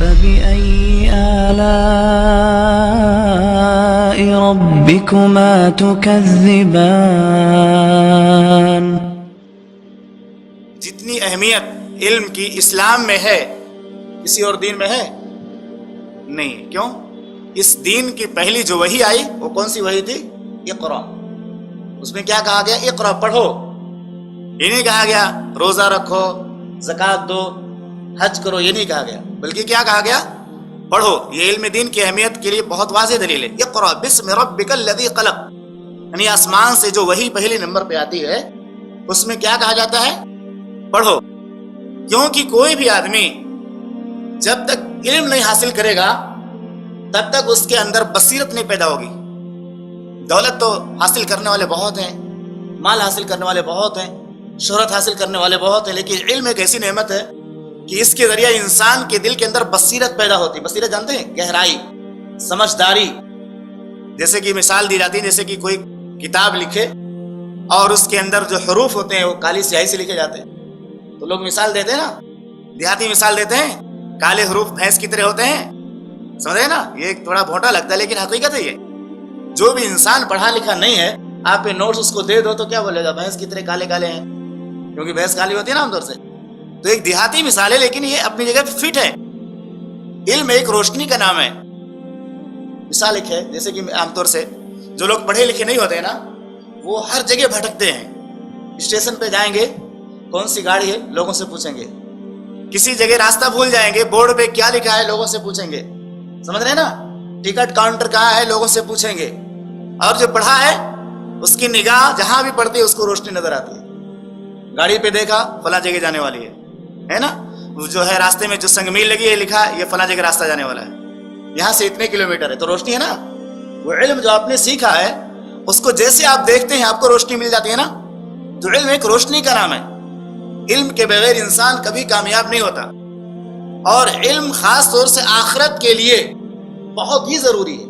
فبأي آلاء ربكما تكذبان؟ جتنی اہمیت علم کی اسلام میں ہے کسی اور دین میں ہے نہیں. کیوں؟ اس دین کی پہلی جو وحی آئی وہ کون سی وحی تھی؟ اقرا. اس میں کیا کہا گیا؟ اقرا، پڑھو. یہ نہیں کہا گیا روزہ رکھو، زکوٰۃ دو، حج کرو، یہ نہیں کہا گیا، بلکہ کیا کہا گیا؟ پڑھو. یہ علم دین کی اہمیت کے لیے بہت واضح دلیل ہے. اقرا بسم ربک الذی خلق، یعنی آسمان سے جو وحی پہلے نمبر پہ آتی ہے اس میں کیا کہا جاتا ہے؟ پڑھو. کیونکہ کوئی بھی آدمی جب تک علم نہیں حاصل کرے گا تب تک اس کے اندر بصیرت نہیں پیدا ہوگی. دولت تو حاصل کرنے والے بہت ہیں، مال حاصل کرنے والے بہت ہیں، شہرت حاصل کرنے والے بہت ہیں، لیکن علم ایک ایسی نعمت ہے کہ اس کے ذریعے انسان کے دل کے اندر بصیرت پیدا ہوتی. بصیرت جانتے ہیں؟ گہرائی، سمجھداری. جیسے کہ مثال دی جاتی ہے، جیسے کہ کوئی کتاب لکھے اور اس کے اندر جو حروف ہوتے ہیں وہ کالی سیاہی سے لکھے جاتے ہیں، تو لوگ مثال دیتے ہیں نا، دیہاتی مثال دیتے ہیں، کالے حروف بھینس کی طرح ہوتے ہیں. سمجھے نا؟ یہ تھوڑا بھوٹا لگتا ہے لیکن حقیقت ہے. یہ جو بھی انسان پڑھا لکھا نہیں ہے، آپ پہ نوٹس اس کو دے دو تو کیا بولے گا؟ بھینس کی طرح کالے کالے ہیں، کیونکہ بھینس کالی ہوتی ہے نا عام طور سے. تو ایک دیہاتی مثال ہے لیکن یہ اپنی جگہ پہ فٹ ہے. علم ایک روشنی کا نام ہے. مثال ایک ہے، جیسے کہ عام طور سے جو لوگ پڑھے لکھے نہیں ہوتے ہیں نا، وہ ہر جگہ بھٹکتے ہیں. اسٹیشن پہ جائیں گے، کون سی گاڑی ہے لوگوں سے پوچھیں گے. کسی جگہ راستہ بھول جائیں گے، بورڈ پہ کیا لکھا ہے لوگوں سے پوچھیں گے. سمجھ رہے ہیں نا؟ ٹکٹ کاؤنٹر کہاں ہے لوگوں سے پوچھیں گے. اور جو پڑھا ہے اس کی نگاہ جہاں بھی پڑتی ہے اس کو روشنی نظر آتی ہے. گاڑی پہ دیکھا فلاں جگہ جانے والی ہے نا؟ وہ جو ہے راستے میں جو سنگ میل لگی ہے لکھا یہ فلاں جگہ راستہ جانے والا ہے، یہاں سے اتنے کلومیٹر ہے، تو روشنی ہے نا. وہ علم جو آپ نے سیکھا ہے اس کو جیسے آپ دیکھتے ہیں آپ کو روشنی مل جاتی ہے نا. تو علم ایک روشنی کا نام ہے. علم کے بغیر انسان کبھی کامیاب نہیں ہوتا، اور علم خاص طور سے آخرت کے لیے بہت ہی ضروری ہے.